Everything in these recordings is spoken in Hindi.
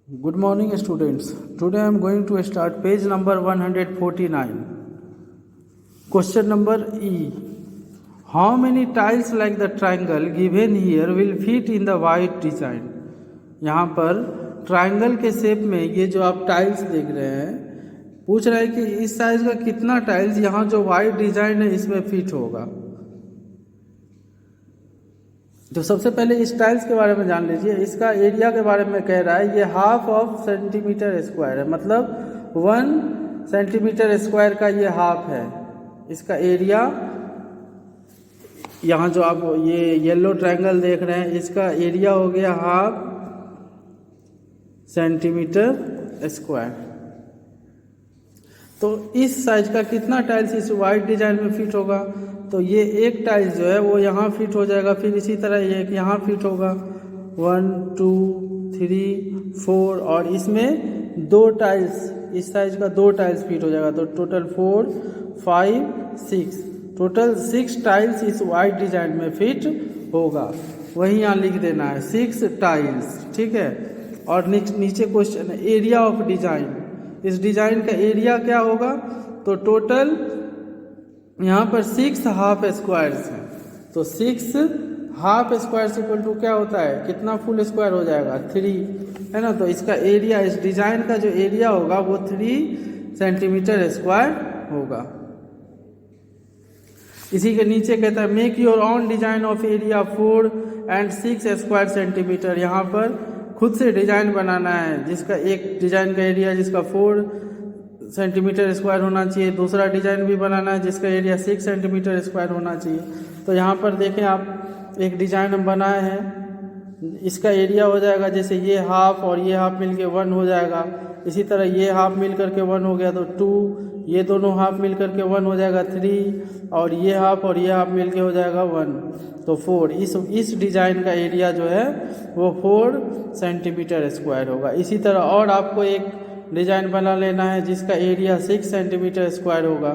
Good morning, students. Today I am going to start page number 149. Question number E. How many tiles like the triangle given here will fit in the white design? यहाँ पर ट्रायंगल के शेप में ये जो आप टाइल्स देख रहे हैं, पूछ रहा है कि इस साइज का कितना टाइल्स यहाँ जो वाइट डिजाइन है इसमें फिट होगा। तो सबसे पहले इस टाइल्स के बारे में जान लीजिए। इसका एरिया के बारे में कह रहा है, ये हाफ ऑफ सेंटीमीटर स्क्वायर है, मतलब 1 सेंटीमीटर स्क्वायर का ये हाफ है। इसका एरिया यहाँ जो आप ये येलो ट्रायंगल देख रहे हैं, इसका एरिया हो गया हाफ सेंटीमीटर स्क्वायर। तो इस साइज का कितना टाइल्स इस वाइट डिजाइन में फिट होगा? तो ये एक टाइल्स जो है वो यहाँ फिट हो जाएगा, फिर इसी तरह ये एक यहाँ फिट होगा 1 2 3 4, और इसमें 2 टाइल्स, इस साइज का 2 टाइल्स फिट हो जाएगा। तो टोटल 4 5 6, टोटल 6 टाइल्स इस वाइट डिजाइन में फिट होगा। वही यहाँ लिख देना है 6 टाइल्स, ठीक है। और नीचे क्वेश्चन है एरिया ऑफ डिजाइन। इस डिजाइन का एरिया क्या होगा? तो टोटल यहाँ पर 6 हाफ स्क्वायर्स हैं, तो 6 हाफ स्क्वायर्स इक्वल टू क्या होता है, कितना फुल स्क्वायर हो जाएगा? 3, है ना। तो इसका एरिया, इस डिजाइन का जो एरिया होगा वो 3 सेंटीमीटर स्क्वायर होगा। इसी के नीचे कहता है make your on design of area 4 and 6 square centimetre. यहाँ पर खुद से डिजाइन बनाना है जिसका एक डिजाइन का एरिया जिसका 4 सेंटीमीटर स्क्वायर होना चाहिए, दूसरा डिजाइन भी बनाना है जिसका एरिया 6 सेंटीमीटर स्क्वायर होना चाहिए। तो यहाँ पर देखें आप, एक डिजाइन हम बनाए हैं, इसका एरिया हो जाएगा जैसे ये हाफ और ये हाफ मिलके 1 हो जाएगा। इसी तरह ये हाफ मिल करके 1 हो गया तो 2, ये दोनों हाफ मिल करके 1 हो जाएगा 3, और ये हाफ मिलके हो जाएगा 1, तो 4। इस डिजाइन का एरिया जो है वो 4 सेंटीमीटर स्क्वायर होगा। इसी तरह और आपको एक डिजाइन बना लेना है जिसका एरिया 6 सेंटीमीटर स्क्वायर होगा।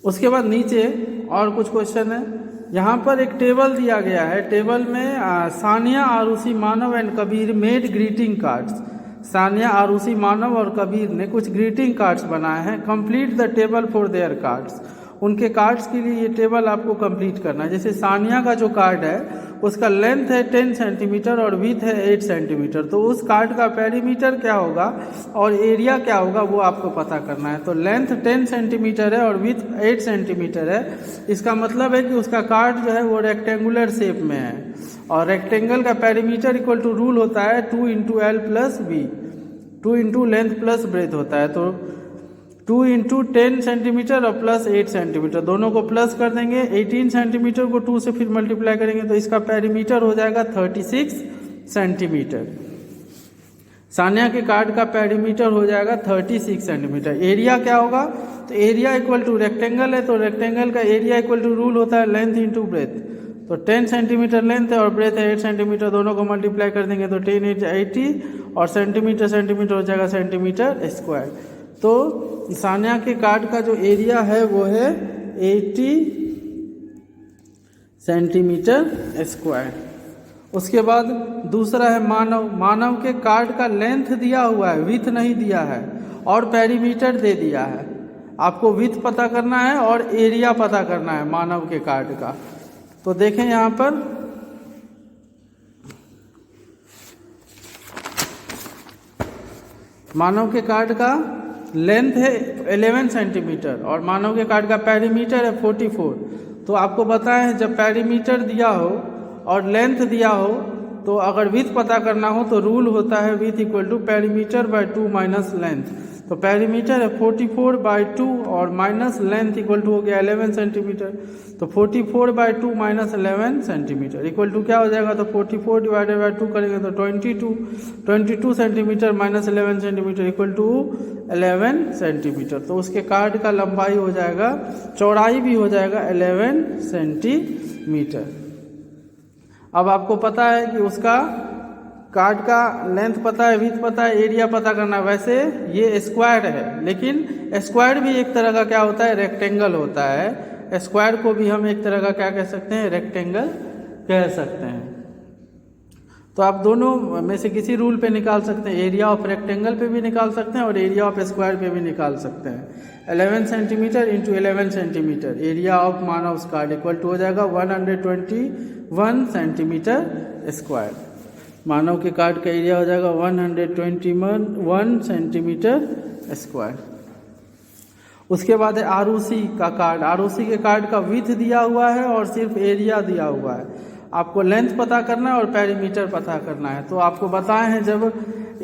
उसके बाद नीचे और कुछ क्वेश्चन है। यहाँ पर एक टेबल दिया गया है, टेबल में Sania, Arushi, Manav and Kabir made greeting cards. Sania, Arushi, Manav और कबीर ने कुछ ग्रीटिंग कार्ड्स बनाए हैं। Complete the table for their cards. उनके कार्ड्स के लिए ये टेबल आपको कंप्लीट करना है। जैसे सानिया का जो कार्ड है उसका लेंथ है 10 सेंटीमीटर और विथ है 8 सेंटीमीटर, तो उस कार्ड का पेरीमीटर क्या होगा और एरिया क्या होगा वो आपको पता करना है। तो लेंथ 10 सेंटीमीटर है और विथ 8 सेंटीमीटर है। इसका मतलब है कि उसका कार्ड जो है वो रेक्टेंगुलर शेप में है, और रेक्टेंगल का पेरीमीटर इक्वल टू रूल होता है 2 into L plus B, 2 into length plus breadth होता है। तो 2 इंटू 10 सेंटीमीटर और प्लस 8 सेंटीमीटर, दोनों को प्लस कर देंगे। 18 सेंटीमीटर को 2 से फिर मल्टीप्लाई करेंगे तो इसका पेरीमीटर हो जाएगा 36 सेंटीमीटर। सानिया के कार्ड का पेरीमीटर हो जाएगा 36 सेंटीमीटर। एरिया क्या होगा? तो एरिया इक्वल टू रेक्टेंगल है, तो रेक्टेंगल का एरिया इक्वल टू रूल होता है लेंथ इंटू ब्रेथ। तो 10 सेंटीमीटर लेंथ है और ब्रेथ है 8 सेंटीमीटर, दोनों को मल्टीप्लाई कर देंगे तो 10 8 80, और सेंटीमीटर हो जाएगा सेंटीमीटर स्क्वायर। तो सानिया के कार्ड का जो एरिया है वो है 80 सेंटीमीटर स्क्वायर। उसके बाद दूसरा है मानव। मानव के कार्ड का लेंथ दिया हुआ है, विथ नहीं दिया है, और पेरीमीटर दे दिया है। आपको विथ पता करना है और एरिया पता करना है मानव के कार्ड का। तो देखें यहाँ पर मानव के कार्ड का लेंथ है 11 सेंटीमीटर और मानव के कार्ड का पेरीमीटर है 44। तो आपको बताया है जब पेरीमीटर दिया हो और लेंथ दिया हो तो अगर विथ पता करना हो तो रूल होता है width equal to perimeter by 2 minus length. तो पेरीमीटर है 44 बाय 2 और माइनस लेंथ इक्वल टू हो गया 11 सेंटीमीटर। तो 44 by 2 minus 11 centimetre equal to क्या हो जाएगा? तो 44 डिवाइडेड बाय 2 करेंगे तो 22 centimetre minus 11 centimetre equal to 11 centimetre. तो उसके कार्ड का लंबाई हो जाएगा, चौड़ाई भी हो जाएगा 11 सेंटीमीटर। अब आपको पता है कि उसका कार्ड का लेंथ पता है, विड्थ पता है, एरिया पता करना है। वैसे ये स्क्वायर है, लेकिन स्क्वायर भी एक तरह का क्या होता है? रेक्टेंगल होता है। स्क्वायर को भी हम एक तरह का क्या कह सकते हैं? रेक्टेंगल कह सकते हैं। तो आप दोनों में से किसी रूल पे निकाल सकते हैं, एरिया ऑफ रेक्टेंगल पे भी निकाल सकते हैं और एरिया ऑफ स्क्वायर पे भी निकाल सकते हैं। 11 centimetre into 11 centimetre area of मानव स्क्वायर इक्वल टू हो जाएगा 121 सेंटीमीटर स्क्वायर। मानव के कार्ड का एरिया हो जाएगा 121 सेंटीमीटर स्क्वायर। उसके बाद है आरओसी का कार्ड। आरओसी के कार्ड का विड्थ दिया हुआ है और सिर्फ एरिया दिया हुआ है। आपको लेंथ पता करना है और पेरीमीटर पता करना है। तो आपको बताए हैं जब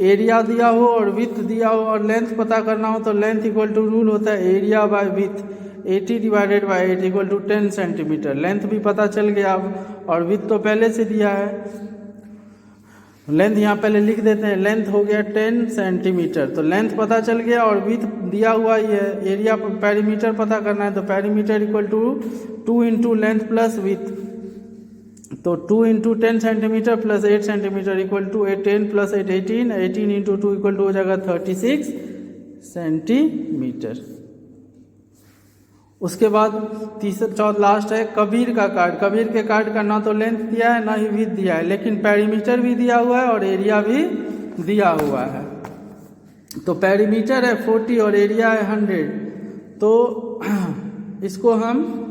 एरिया दिया हो और विड्थ दिया हो और लेंथ पता करना हो तो लेंथ इक्वल टू रूल होता है area by width, 80 divided by 8 equal to 10 centimetre. Length भी पता चल गया अब और विड्थ तो पहले से दिया है। लेंथ यहाँ पहले लिख देते हैं, लेंथ हो गया 10 सेंटीमीटर। तो लेंथ पता चल गया और विड्थ दिया हुआ ही है। एरिया पेरीमीटर पता करना है तो perimeter equal to 2 into length plus width. तो 2 into 10 centimetre plus 8 centimetre equal to 10 plus 8 18, 18 into 2 equal to हो जाएगा 36 सेंटीमीटर। उसके बाद तीसरा लास्ट है कबीर का कार्ड। कबीर के कार्ड का ना तो लेंथ दिया है ना ही विड्थ दिया है, लेकिन पेरीमीटर भी दिया हुआ है और एरिया भी दिया हुआ है। तो पेरीमीटर है 40 और एरिया है 100। तो इसको हम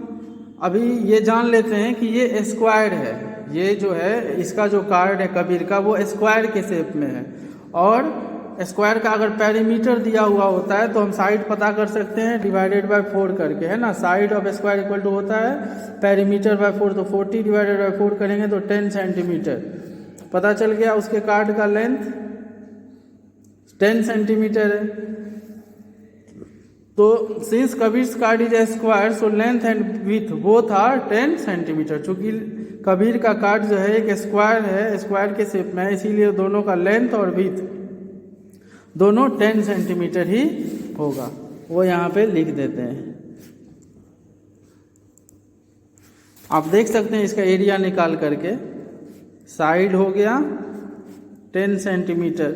अभी ये जान लेते हैं कि ये स्क्वायर है। ये जो है इसका जो कार्ड है कबीर का वो स्क्वायर के शेप में है और स्क्वायर का अगर पेरीमीटर दिया हुआ होता है तो हम साइड पता कर सकते हैं डिवाइडेड बाय 4 करके, है ना। Side of square equal to होता है पेरीमीटर बाय 4। तो 40 डिवाइडेड बाय 4 करेंगे तो 10 सेंटीमीटर पता चल गया। उसके कार्ड का लेंथ 10 सेंटीमीटर है। तो since Kabir's card is a square so length and width both are 10 centimetre. चूंकि कबीर का कार्ड जो है एक स्क्वायर है, स्क्वायर के शेप में है, इसीलिए दोनों का लेंथ और विड्थ दोनों 10 सेंटीमीटर ही होगा। वो यहाँ पे लिख देते हैं। आप देख सकते हैं इसका एरिया निकाल करके। साइड हो गया 10 सेंटीमीटर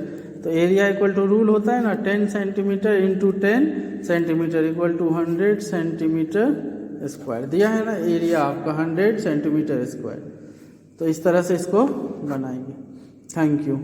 तो एरिया इक्वल टू रूल होता है ना 10 centimetre into 10 centimetre equal to 100 centimetre square. दिया है ना एरिया आपका 100 सेंटीमीटर स्क्वायर। तो इस तरह से इसको बनाएंगे। Thank you.